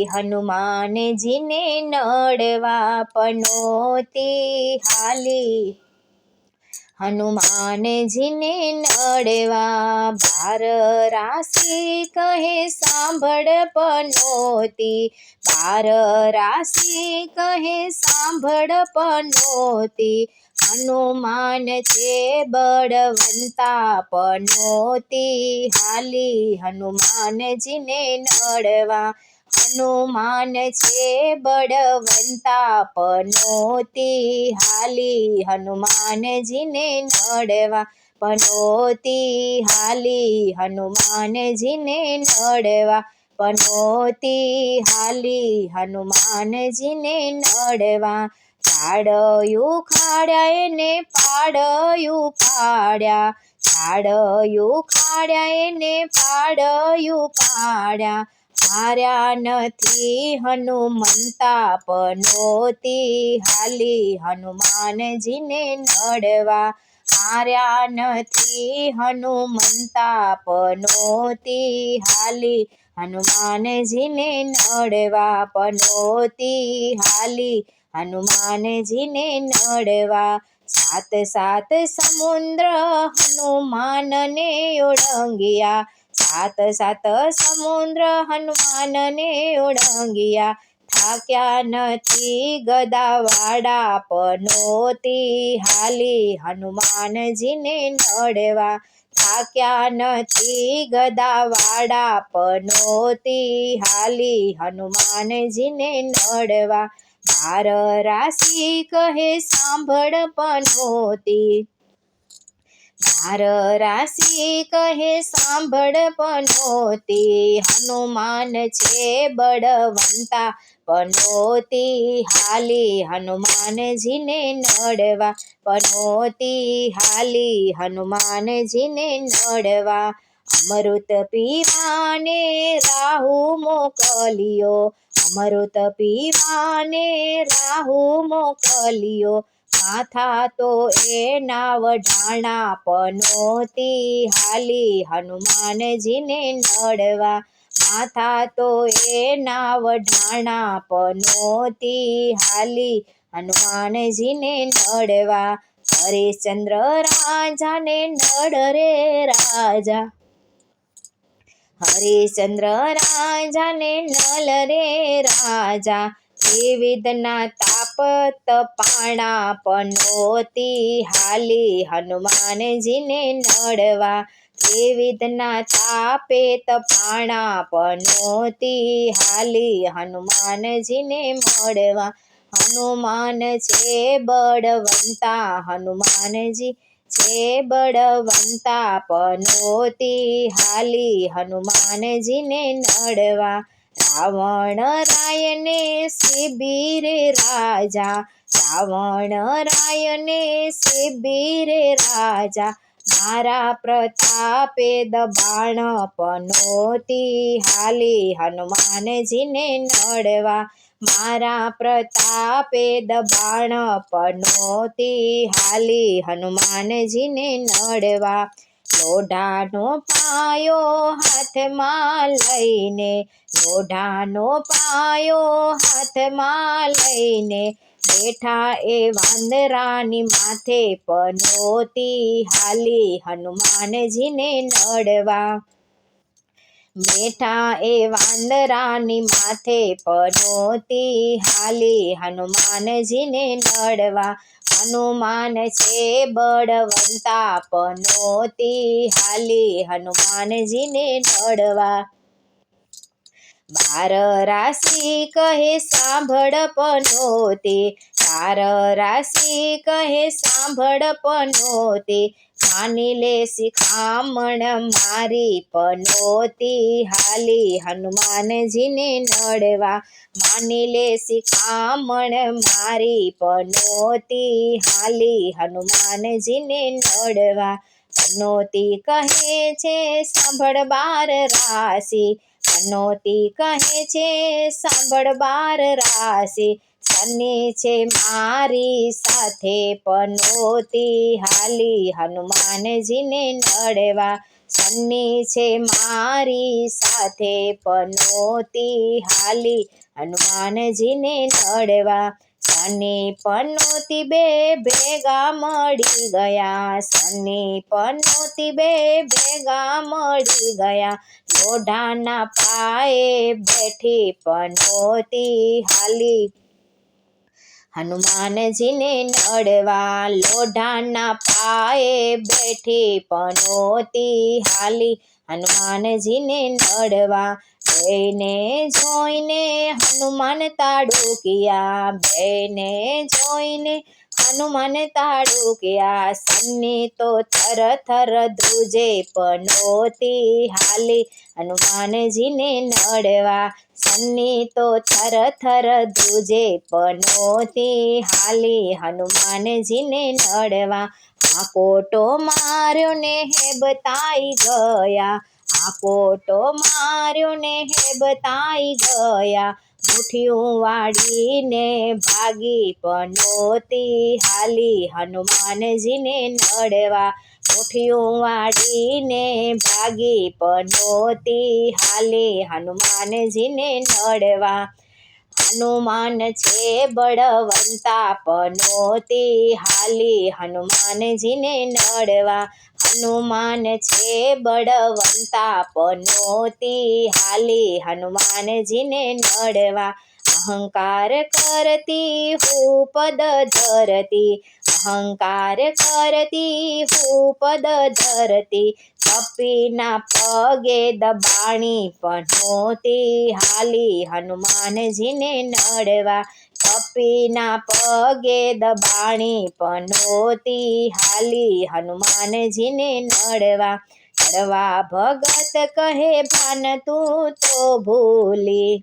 હનુમાનજીને નડવા પનોતી હાલી હનુમાનજીને નડવા બાર રાશિ કહે સાંભળ પનોતી બાર રાશિ કહે સાંભળ પનોતી હનુમાન છે બળવંતા પનોતી હાલી હનુમાનજીને નડવા હનુમાન છે બળવંતા પનોતી હાલી હનુમાનજીને નડવા પનોતી હાલી હનુમાનજીને નડવા પનોતી હાલી હનુમાનજીને નડવા ઝાડયું ખાડ્યા એને પાડયું પાડ્યા ઝાડયું ખાડ્યા એને પાડયું પાડ્યા હાર્યા નથી હનુમંતા પનોતી હાલી હનુમાનજીને નડવા હાર્યા નથી હનુમંતા પનોતી હાલી હનુમાનજીને નડવા પનોતી હાલી હનુમાનજીને નડવા સાત સાત સમુદ્ર હનુમાનને ઓળંગ્યા સાત સાત સમુદ્ર હનુમાનને ઓળંગ્યા થાક્યા નથી ગદાવાડા પનોતી હાલી હનુમાનજીને નડવા થાક્યા નથી ગદાવાડા પનોતી હાલી હનુમાનજીને નડવા બાર રાશિ કહે સાંભળ પનોતી બાર રાશિ કહે સાંભળ પનોતી હનુમાન છે બળવંતા પનોતી હાલી હનુમાનજીને નડવા પનોતી હાલી હનુમાનજીને નડવા અમૃત પીવાને રાહુ મોકલ્યો અમૃત પીવાને રાહુ મોકલ્યો માથા તો એના વઢાણા પનોતી હાલી હનુમાનજીને નડવા માથા તો એના વઢાણા પનોતી હાલી હનુમાનજીને નડવા હરિશ્ચંદ્ર રાજાને નડ રે રાજા હરિશ્ચંદ્ર રાજાને નલ રે રાજા ત્રિવિધના તાપ તપાણા પનોતી હાલી હનુમાનજીને નડવા ત્રિવિધના તાપે તપાણા પનોતી હાલી હનુમાનજીને મળવા હનુમાન છે બળવંતા હનુમાનજી છે બળવંતા પનોતી હાલી હનુમાનજીને નડવા રાવણ રાયને શિબિરે રાજા રાવણ રાયને શિબિરે રાજા મારા પ્રતાપે દબાણ પનોતી હાલી હનુમાનજીને નડવા મારા પ્રતાપે દબાણ પનોતી હાલી હનુમાનજીને નડવા લોઢાનો પાયો હાથમાં લઈને લોઢાનો પાયો હાથમાં લઈને બેઠા એ વાંદરાની માથે પનોતી હાલી હનુમાનજીને નડવા બેઠા એ વાંદરાની માથે પનોતી હાલી હનુમાનજીને નડવા હનુમાન છે બળવંતા પનોતી હાલી હનુમાનજીને નડવા બાર રાશિ કહે સાંભળ પનોતી બાર રાશિ કહે સાંભળ પનોતી માની લે શિખામણ મારી પનોતી હાલી હનુમાનજીને નડવા માની લે શિખામણ મારી પનોતી હાલી હનુમાનજીને નડવા પનોતી કહે છે સાંભળ બાર રાશિ પનોતી કહે છે સાંભળ બાર રાશિ સન્ની છે મારી સાથે પનોતી હાલી હનુમાનજીને નડવા સન્ની છે મારી સાથે પનોતી હાલી હનુમાનજીને નડવા સન્ની પનોતી બે ભેગા મળી ગયા સન્ની પનોતી બે ભેગા મળી ગયા લોઢાના પાયે બેઠી પનોતી હાલી હનુમાનજીને નડવા લોઢાના પાયે બેઠી પનોતી હાલી હનુમાનજીને નડવા બેને જોઈને હનુમાન તાડુકિયા બેને જોઈને હનુમાન તાડુકિયા સન્ની તો થર થર ધ્રુજે પનોતી હાલી હનુમાનજીને નડવા સન્ની તો થર થર ધ્રુજે પનોતી હાલી હનુમાનજીને નડવા આકોટો માર્યો ને હેબતાઈ ગયા આકોટો માર્યો ને હેબતાઈ ગયા મુઠિયું વાળીને ભાગી પનોતી હાલી હનુમાનજીને નડવા મુઠિયું વાળીને ભાગી પનોતી હાલી હનુમાનજીને નડવા હનુમાન છે બળવંતા પનોતી હાલી હનુમાનજીને નડવા હનુમાન છે બળવંતા પનોતી હાલી હનુમાનજીને નડવા અહંકાર કરતી હું પદ ધરતી અહંકાર કરતી હું પદ ધરતી કપીના પગે દબાણી પનોતી હાલી હનુમાનજીને નડવા કપીના પગે દબાણી પનોતી હાલી હનુમાનજીને નડવા નડવા ભગત કહે ભાન તું તો ભૂલી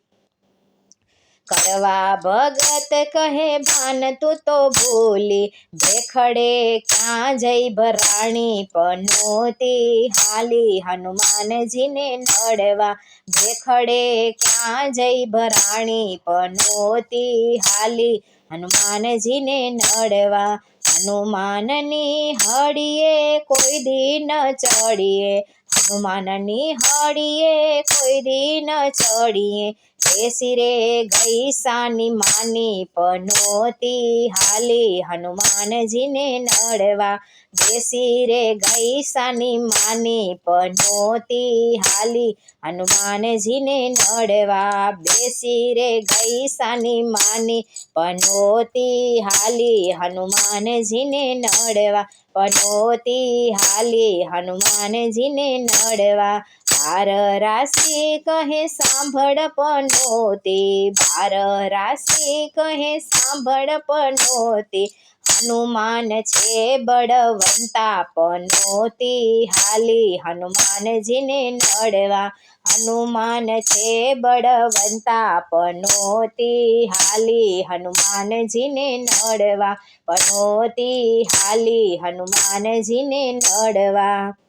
કરવા ભગત કહે ભાન તું તો ભૂલી ભેખડે ક્યાં જઈ ભરાણી પનોતી હાલી હનુમાનજીને નડવા ભેખડે ક્યાં જઈ ભરાણી પનોતી હાલી હનુમાનજીને નડવા હનુમાનની હળીએ કોઈ દી ન ચડીએ હનુમાનની હળીએ કોઈ દી ન ચડીએ બેસી રે ગઈ સાની માની પનોતી હાલી હનુમાનજીને નડવા બેસી રે ગઈ સાની માની પનોતી હાલી હનુમાનજીને નડવા બેસી રે ગઈ સાની માની પનોતી હાલી હનુમાનજીને નડવા પનોતી હાલી હનુમાનજીને નડવા બાર રાશિ કહે સાંભળ પનોતી બાર રાશિ કહે સાંભળ પનોતી હનુમાન છે બળવંતા પનોતી હાલી હનુમાનજીને નડવા હનુમાન છે બળવંતા પનોતી હાલી હનુમાનજીને નડવા પનોતી હાલી હનુમાનજીને નડવા